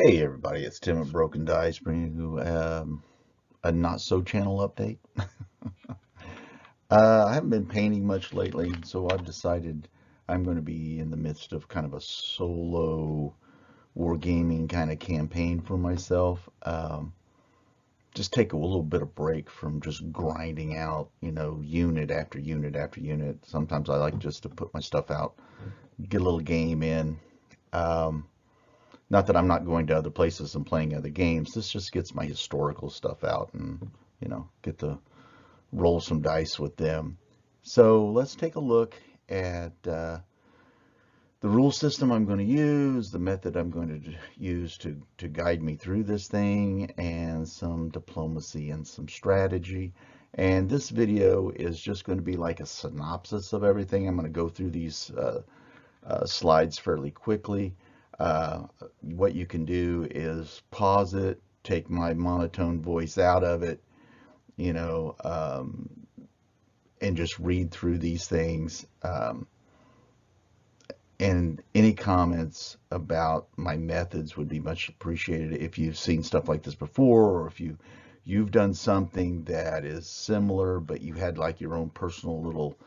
Hey everybody, it's Tim at Broken Dice bringing you a not so channel update. I haven't been painting much lately, so I've decided I'm going to be in the midst of kind of a solo wargaming kind of campaign for myself. Just take a little bit of break from just grinding out, unit after unit after unit. Sometimes I like just to put my stuff out, get a little game in. Um, Not that I'm not going to other places and playing other games. This just gets my historical stuff out and, get to roll some dice with them. So let's take a look at the rule system I'm going to use, the method I'm going to use to guide me through this thing, and some diplomacy and some strategy. And this video is just going to be like a synopsis of everything. I'm going to go through these slides fairly quickly. What you can do is pause it, take my monotone voice out of it, you know, um, and just read through these things. And any comments about my methods would be much appreciated. If you've seen stuff like this before, or if you've done something that is similar, but you had like your own personal little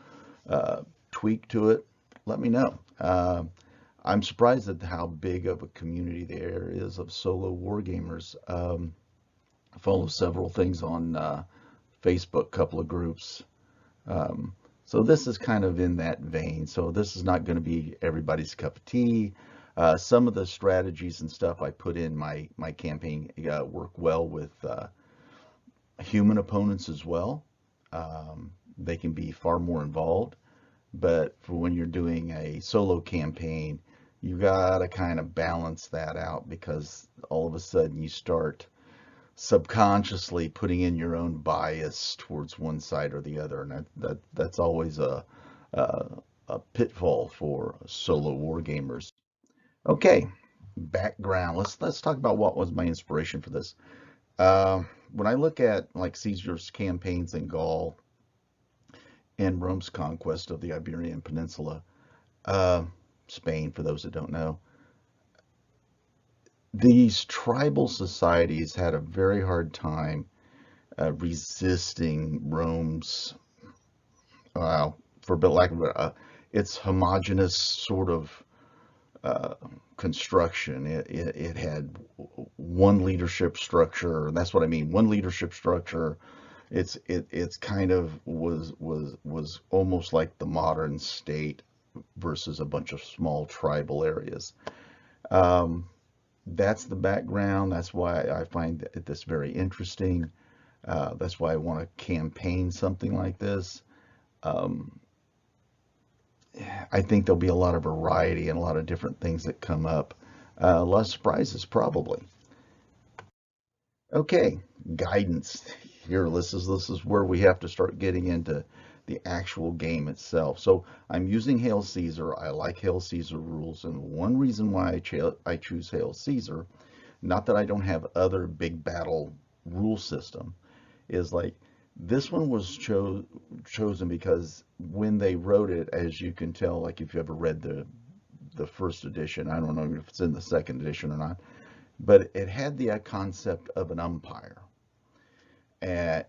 tweak to it, let me know. I'm surprised at how big of a community there is of solo wargamers. I follow several things on Facebook, couple of groups. Um, so this is kind of in that vein. So this is not going to be everybody's cup of tea. Some of the strategies and stuff I put in my campaign work well with human opponents as well. They can be far more involved, but for when you're doing a solo campaign, you gotta kind of balance that out because all of a sudden you start subconsciously putting in your own bias towards one side or the other, and that's always a, a pitfall for solo war gamers. Okay, background. Let's talk about what was my inspiration for this. When I look at like Caesar's campaigns in Gaul and Rome's conquest of the Iberian Peninsula, uh, Spain, for those that don't know, these tribal societies had a very hard time resisting Rome's, for a bit lack of its homogenous sort of uh, construction. It had one leadership structure. That's what I mean. One leadership structure. It's kind of was almost like the modern state versus a bunch of small tribal areas. Um, that's the background. That's why I find this very interesting. That's why I want to campaign something like this. Um, I think there'll be a lot of variety and a lot of different things that come up. A lot of surprises, probably. Okay, guidance. Here, this is where we have to start getting into the actual game itself. So I'm using Hail Caesar. I like Hail Caesar rules, and one reason why I choose Hail Caesar, not that I don't have other big battle rule system, is like this one was chosen because when they wrote it, as you can tell, like if you ever read the first edition, I don't know if it's in the second edition or not, but it had the concept of an umpire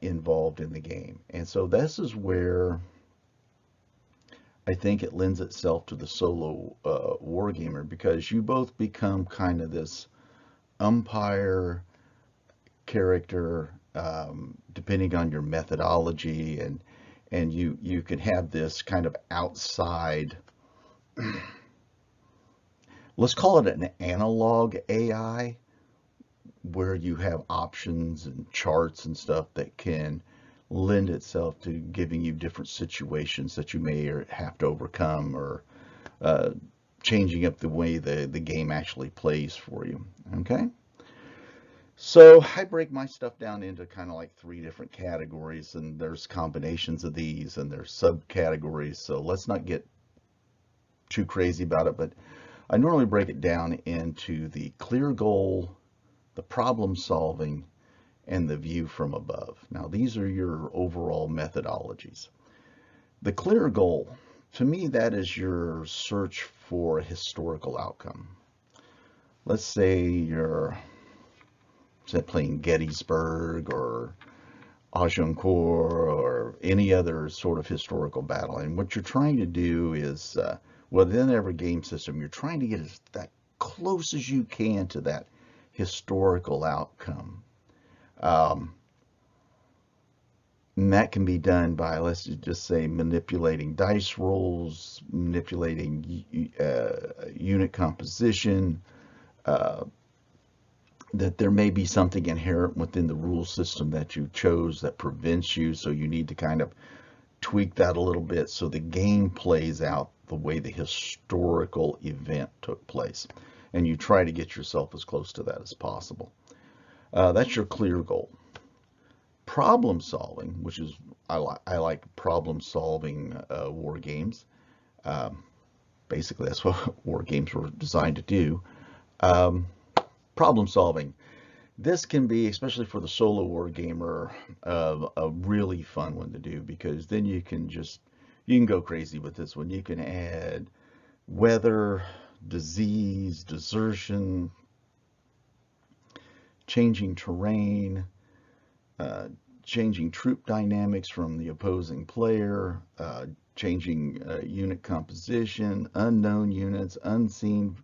involved in the game. And so this is where I think it lends itself to the solo wargamer because you both become kind of this umpire character, depending on your methodology, and you can have this kind of outside, let's call it an analog AI, where you have options and charts and stuff that can lend itself to giving you different situations that you may have to overcome, or uh, changing up the way the game actually plays for you. Okay? So I break my stuff down into kind of like three different categories, and there's combinations of these, and there's subcategories. So let's not get too crazy about it, but I normally break it down into the clear goal, the problem solving, and the view from above. Now, these are your overall methodologies. The clear goal, to me, that is your search for a historical outcome. let's say you're playing Gettysburg or Agincourt or any other sort of historical battle. And what you're trying to do is, within every game system, you're trying to get as that close as you can to that historical outcome. And that can be done by, let's just say, manipulating dice rolls, manipulating unit composition, that there may be something inherent within the rule system that you chose that prevents you, so you need to kind of tweak that a little bit so the game plays out the way the historical event took place. And you try to get yourself as close to that as possible. That's your clear goal. Problem solving, which is, I like problem solving war games. Basically, that's what war games were designed to do. Problem solving. This can be, especially for the solo war gamer, a really fun one to do, because then you can go crazy with this one. You can add weather, disease, desertion, changing terrain, changing troop dynamics from the opposing player, changing unit composition, unknown units, unseen,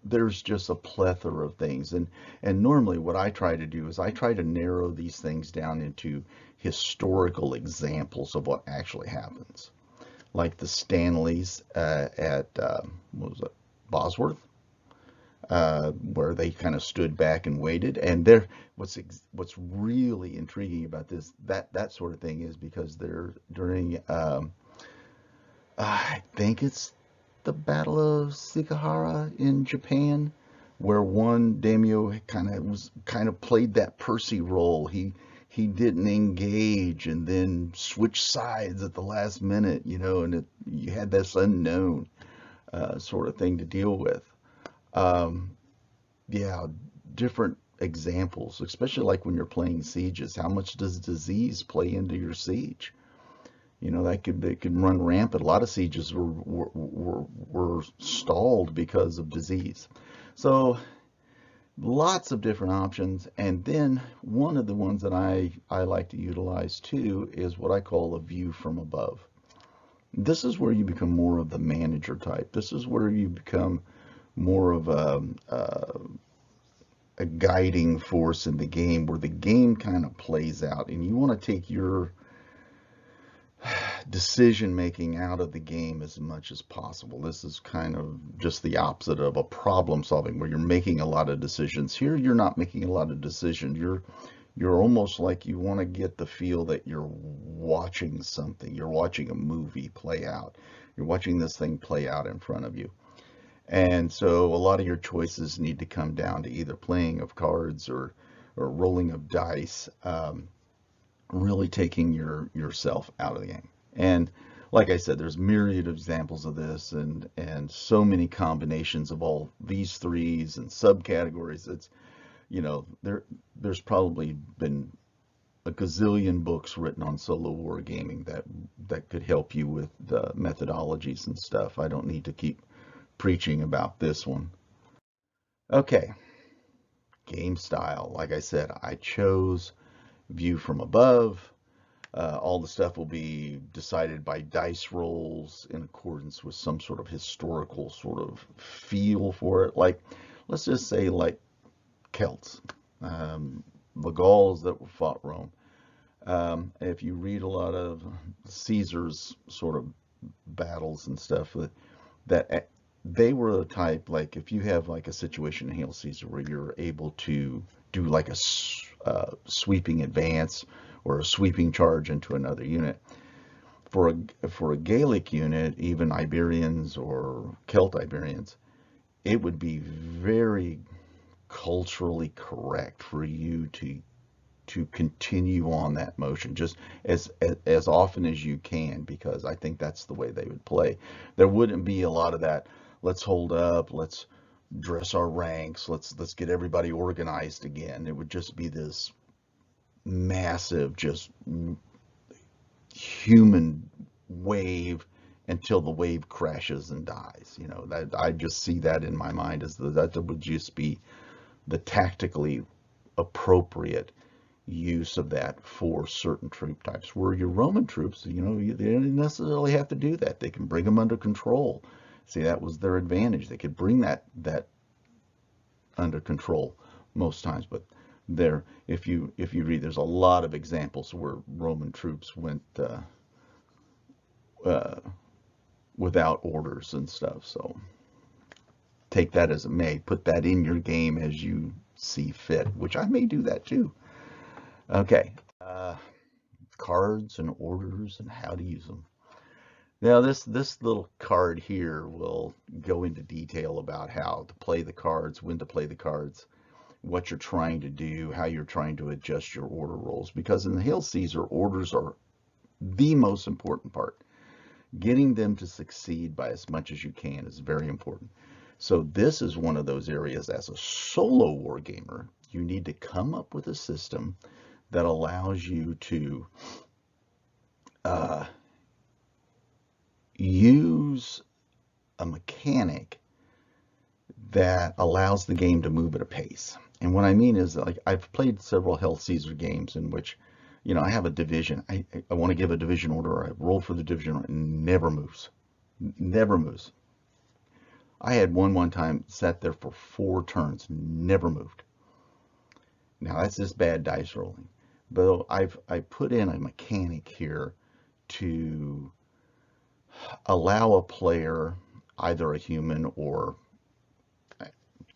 there's just a plethora of things. And normally what I try to do is I try to narrow these things down into historical examples of what actually happens. Like the Stanleys at what was it, Bosworth, where they kind of stood back and waited. And what's really intriguing about this, that sort of thing, is because they're during I think it's the Battle of Sekigahara in Japan, where one daimyo kind of played that Percy role. He didn't engage and then switch sides at the last minute, and you had this unknown sort of thing to deal with. Yeah, different examples, especially like when you're playing sieges. How much does disease play into your siege? That could run rampant. A lot of sieges were stalled because of disease. So lots of different options. And then one of the ones that I like to utilize too is what I call a view from above. This is where you become more of the manager type. This is where you become more of a guiding force in the game, where the game kind of plays out, and you want to take your decision making out of the game as much as possible. This is kind of just the opposite of a problem solving, where you're making a lot of decisions. Here you're not making a lot of decisions. You're almost like you want to get the feel that you're watching something. You're watching a movie play out. You're watching this thing play out in front of you. And so a lot of your choices need to come down to either playing of cards or rolling of dice, really taking yourself out of the game. And like I said, there's myriad examples of this, and so many combinations of all these threes and subcategories. It's, there's probably been a gazillion books written on solo wargaming that could help you with the methodologies and stuff. I don't need to keep preaching about this one. Okay, game style. Like I said, I chose view from above. All the stuff will be decided by dice rolls in accordance with some sort of historical sort of feel for it. Like, let's just say like Celts, the Gauls that fought Rome. If you read a lot of Caesar's sort of battles and stuff, that they were the type, like if you have like a situation in Hail Caesar where you're able to do like a sweeping advance or a sweeping charge into another unit. For a Gaelic unit, even Iberians or Celt Iberians, it would be very culturally correct for you to continue on that motion just as often as you can, because I think that's the way they would play. There wouldn't be a lot of that, let's hold up, let's dress our ranks, let's get everybody organized again. It would just be this massive, just human wave, until the wave crashes and dies. You know, that I just see that in my mind as that would just be the tactically appropriate use of that for certain troop types. Where your Roman troops, you know, they don't necessarily have to do that. They can bring them under control. See, that was their advantage. They could bring that under control most times. But there, if you read, there's a lot of examples where Roman troops went without orders and stuff. So take that as it may. Put that in your game as you see fit, which I may do that too. Okay, cards and orders and how to use them. Now this little card here will go into detail about how to play the cards, when to play the cards, what you're trying to do, how you're trying to adjust your order rolls. Because in the Hail Caesar, orders are the most important part. Getting them to succeed by as much as you can is very important. So this is one of those areas as a solo wargamer, you need to come up with a system that allows you to use a mechanic that allows the game to move at a pace. And what I mean is, like, I've played several Hail Caesar games in which, you know, I have a division. I want to give a division order. I roll for the division order, and it never moves. Never moves. I had one time sat there for 4 turns, never moved. Now that's just bad dice rolling. But I put in a mechanic here to allow a player, either a human or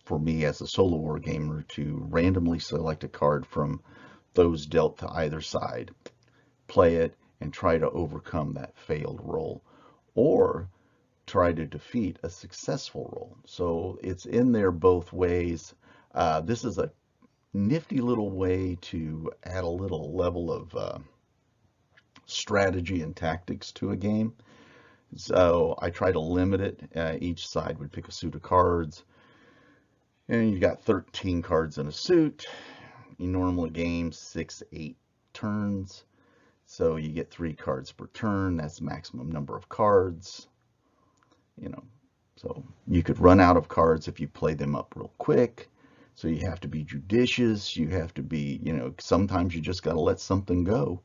for me as a solo war gamer, to randomly select a card from those dealt to either side, play it, and try to overcome that failed roll, or try to defeat a successful roll. So it's in there both ways. This is a nifty little way to add a little level of strategy and tactics to a game. So I try to limit it. Each side would pick a suit of cards, and you got 13 cards in a suit. You normally game 6-8 turns, so you get 3 cards per turn. That's the maximum number of cards. You know, so you could run out of cards if you play them up real quick. So you have to be judicious. You have to be, you know, sometimes you just got to let something go,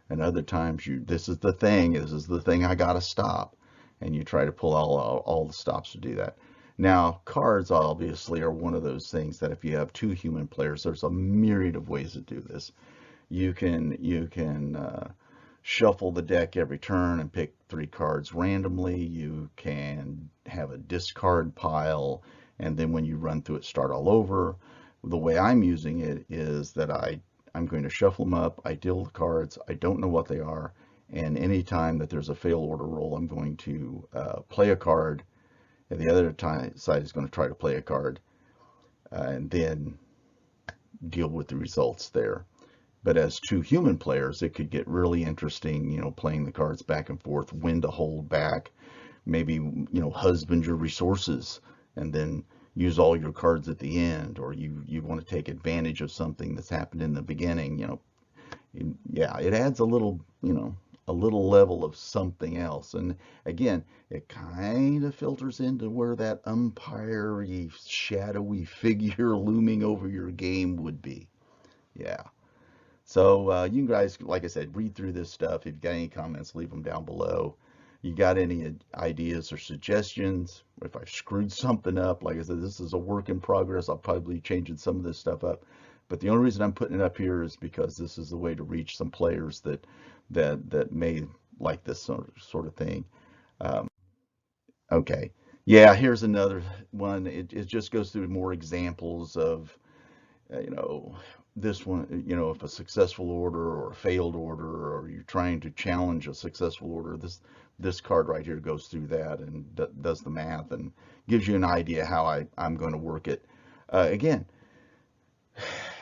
and other times this is the thing I got to stop, and you try to pull all the stops to do that. Now, cards obviously are one of those things that if you have 2 human players, there's a myriad of ways to do this. You can shuffle the deck every turn and pick 3 cards randomly. You can have a discard pile, and then when you run through it, start all over. The way I'm using it is that I'm going to shuffle them up. I deal the cards. I don't know what they are, and anytime that there's a fail order roll, I'm going to play a card, and the other side is going to try to play a card, and then deal with the results there. But as 2 human players, it could get really interesting, you know, playing the cards back and forth, when to hold back, maybe, you know, husband your resources and then use all your cards at the end, or you want to take advantage of something that's happened in the beginning, you know. Yeah, it adds a little, you know, a little level of something else. And again, it kind of filters into where that umpire-y, shadowy figure looming over your game would be. Yeah. So you guys, like I said, read through this stuff. If you've got any comments, leave them down below. You got any ideas or suggestions? If I've screwed something up, like I said, this is a work in progress. I'll probably be changing some of this stuff up. But the only reason I'm putting it up here is because this is the way to reach some players that may like this sort of thing. Okay. Yeah, here's another one. It just goes through more examples of, you know, this one, you know, if a successful order or a failed order, or you're trying to challenge a successful order, this card right here goes through that and does the math and gives you an idea how I'm going to work it. Again,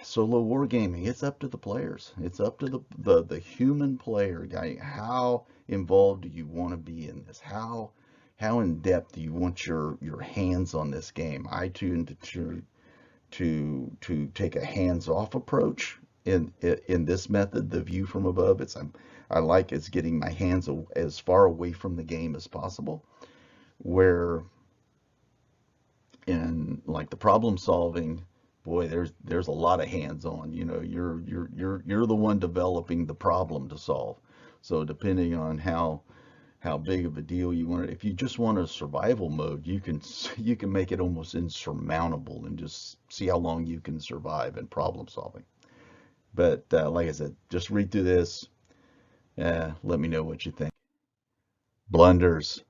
solo wargaming, it's up to the players. It's up to the human player guy. How involved do you want to be in this? How in depth do you want your hands on this game? I tend to take a hands-off approach in this method, the view from above. I like is getting my hands as far away from the game as possible, where in like the problem solving, boy, there's a lot of hands on. You know, you're the one developing the problem to solve. So depending on how big of a deal you want it, if you just want a survival mode, you can make it almost insurmountable and just see how long you can survive in problem solving. But like I said, just read through this. Let me know what you think. Blunders,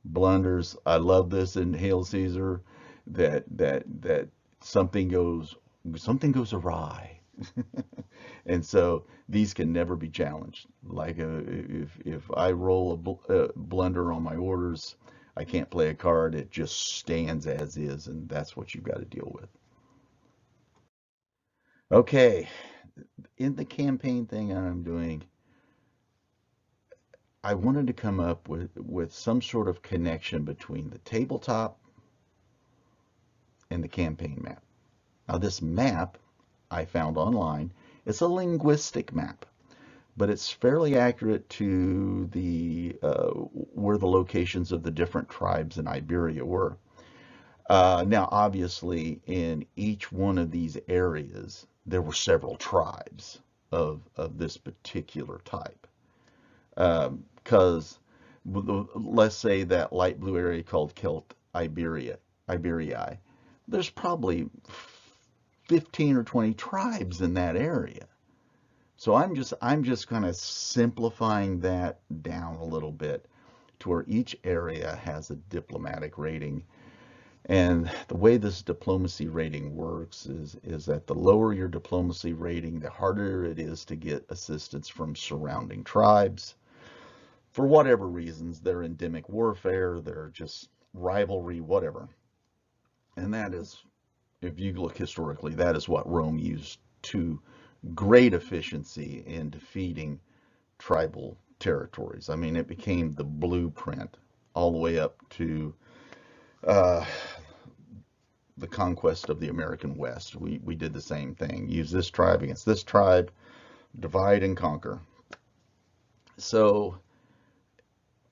blunders. I love this in Hail Caesar, that something goes awry, and so these can never be challenged. Like if I roll a blunder on my orders, I can't play a card. It just stands as is, and that's what you've got to deal with. Okay, in the campaign thing I'm doing, I wanted to come up with some sort of connection between the tabletop and the campaign map. Now, this map I found online. It's a linguistic map, but it's fairly accurate to the where the locations of the different tribes in Iberia were. Now, obviously, in each one of these areas, there were several tribes of this particular type. Because let's say that light blue area called Celt Iberii, there's probably 15 or 20 tribes in that area. So I'm just kind of simplifying that down a little bit to where each area has a diplomatic rating. And the way this diplomacy rating works is that the lower your diplomacy rating, the harder it is to get assistance from surrounding tribes. For whatever reasons, they're endemic warfare, they're just rivalry, whatever. And that is, if you look historically, that is what Rome used to great efficiency in defeating tribal territories. I mean, it became the blueprint all the way up to uh, the conquest of the American West. We did the same thing. Use this tribe against this tribe, divide and conquer. So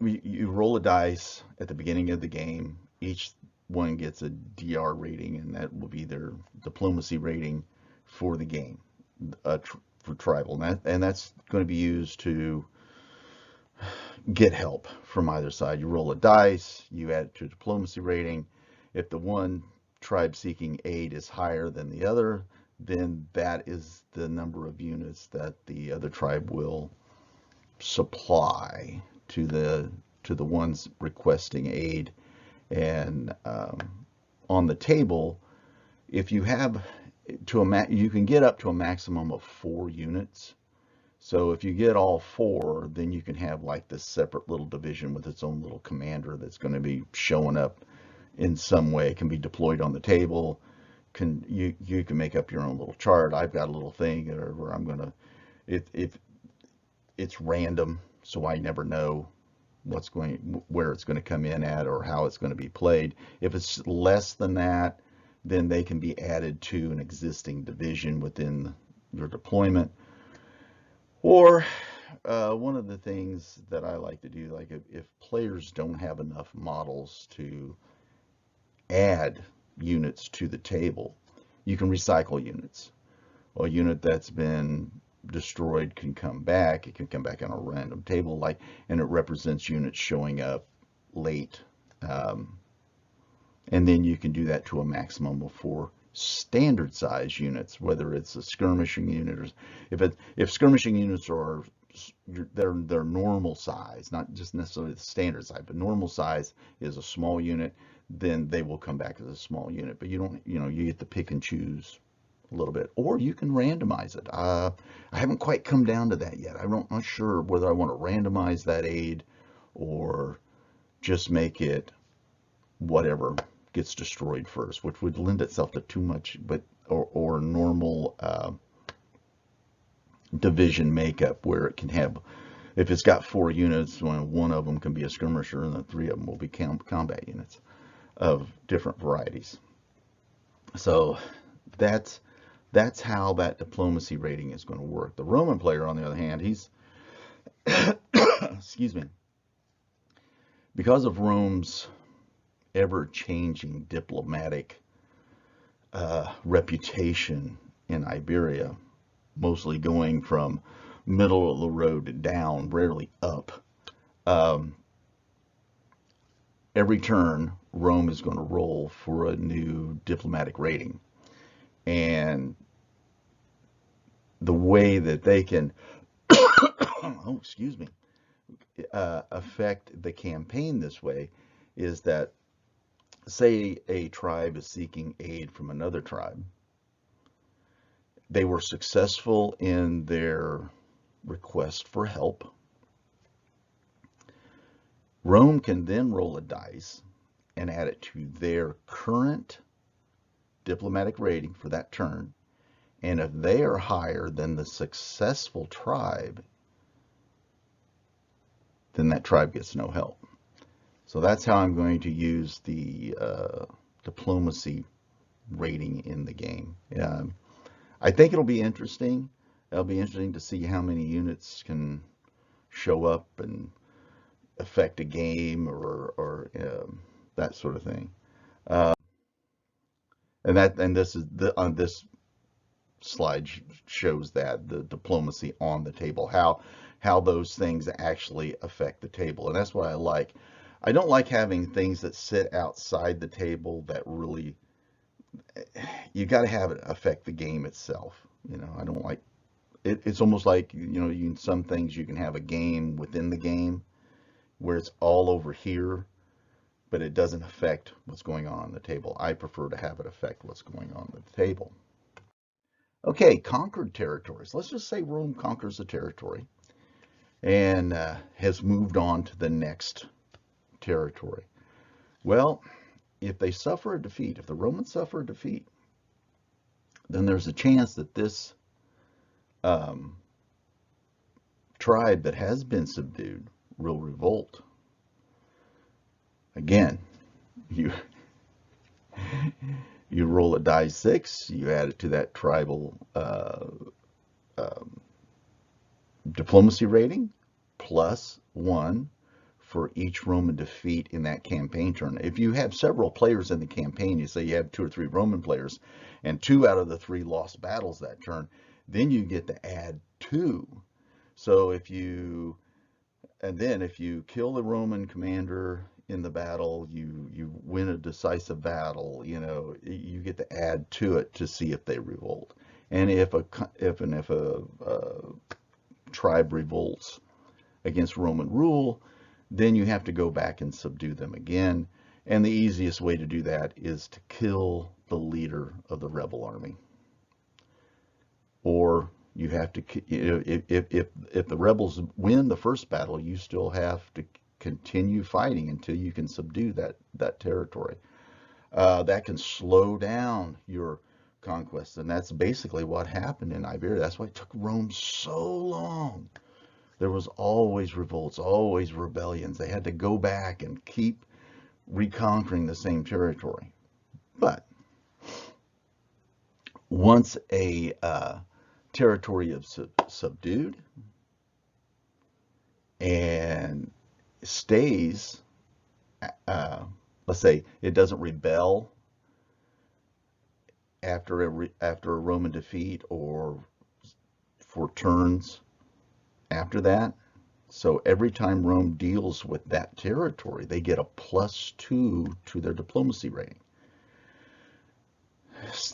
you roll a dice at the beginning of the game. Each one gets a DR rating, and that will be their diplomacy rating for the game, for tribal. And that's going to be used to get help from either side. You roll a dice, you add it to diplomacy rating. If the one tribe seeking aid is higher than the other, then that is the number of units that the other tribe will supply to the ones requesting aid. And on the table, if you have you can get up to a maximum of 4 units. So if you get all 4, then you can have like this separate little division with its own little commander that's going to be showing up in some way. It can be deployed on the table. You can make up your own little chart. I've got a little thing where I'm going to, if it's random, so I never know where it's going to come in at or how it's going to be played. If it's less than that, then they can be added to an existing division within your deployment. Or one of the things that I like to do, like if players don't have enough models to add units to the table, you can recycle units. A unit that's been destroyed can come back. It can come back on a random table, and it represents units showing up late. And then you can do that to a maximum of 4 standard size units, whether it's a skirmishing unit or if skirmishing units are they're normal size, not just necessarily the standard size, but normal size is a small unit, then they will come back as a small unit. But you don't, you get to pick and choose a little bit, or you can randomize it. I haven't quite come down to that yet. I'm not sure whether I want to randomize that aid or just make it whatever gets destroyed first, which would lend itself to too much, or normal division makeup where it can have, if it's got 4 units, one of them can be a skirmisher and the 3 of them will be combat units of different varieties. So that's how that diplomacy rating is going to work. The Roman player, on the other hand, excuse me, because of Rome's ever-changing diplomatic reputation in Iberia, mostly going from middle of the road down, rarely up. Um, every turn, Rome is going to roll for a new diplomatic rating. And the way that they can, oh, excuse me, affect the campaign this way is that, say a tribe is seeking aid from another tribe. They were successful in their request for help. Rome can then roll a dice and add it to their current diplomatic rating for that turn. And if they are higher than the successful tribe, then that tribe gets no help. So that's how I'm going to use the diplomacy rating in the game. I think it'll be interesting. It'll be interesting to see how many units can show up and affect a game or that sort of thing. And this is on this slide shows that the diplomacy on the table, how those things actually affect the table, and that's what I like. I don't like having things that sit outside the table that really, you got to have it affect the game itself. You know, I don't like it. It's almost like, you know, some things you can have a game within the game where it's all over here, but it doesn't affect what's going on the table. I prefer to have it affect what's going on the table. Okay, conquered territories. Let's just say Rome conquers a territory and has moved on to the next territory. Well, if they suffer a defeat, if the Romans suffer a defeat, then there's a chance that this tribe that has been subdued will revolt. Again, you roll a die 6, you add it to that tribal diplomacy rating, +1 for each Roman defeat in that campaign turn. If you have several players in the campaign, you say you have 2 or 3 Roman players, and 2 out of the 3 lost battles that turn, then you get to add 2. So if you kill the Roman commander in the battle, you win a decisive battle, you know, you get to add to it to see if they revolt. And if a tribe revolts against Roman rule, then you have to go back and subdue them again. And the easiest way to do that is to kill the leader of the rebel army. Or you have to, you know, if the rebels win the first battle, you still have to continue fighting until you can subdue that territory. That can slow down your conquest, and that's basically what happened in Iberia. That's why it took Rome so long. There was always revolts, always rebellions. They had to go back and keep reconquering the same territory. But once a territory is subdued and stays, let's say it doesn't rebel after a Roman defeat or for turns after that. So every time Rome deals with that territory, they get a +2 to their diplomacy rating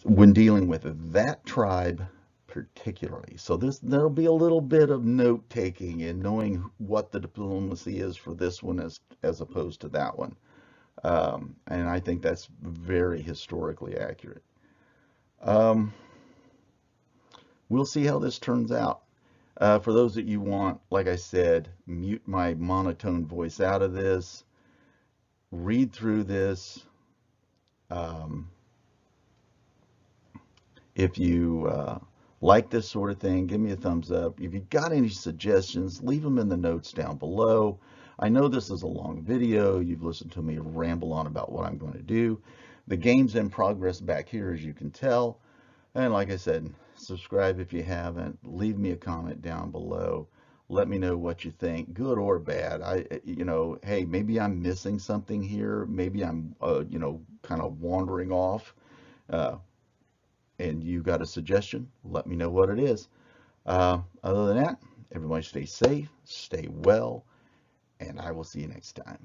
when dealing with that tribe particularly. So there'll be a little bit of note taking and knowing what the diplomacy is for this one as opposed to that one. And I think that's very historically accurate. We'll see how this turns out. For those that you want, like I said, mute my monotone voice out of this, read through this. If you like this sort of thing, give me a thumbs up. If you got any suggestions, leave them in the notes down below. I know this is a long video. You've listened to me ramble on about what I'm going to do. The game's in progress back here, as you can tell. And like I said, subscribe if you haven't. Leave me a comment down below. Let me know what you think, good or bad. Hey, maybe I'm missing something here. Maybe I'm, kind of wandering off, uh, and you got a suggestion. Let me know what it is. Other than that, everybody stay safe, stay well, and I will see you next time.